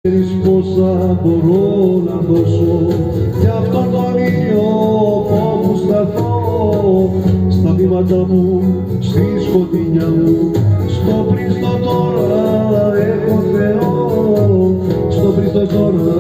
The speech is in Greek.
Πόσα μπορώ να δώσω κι αυτόν τον ήλιο όπου σταθώ, στα βήματα μου, στη σκοτεινιά μου, στο πρίστο τώρα έχω Θεό, στο πρίστο τώρα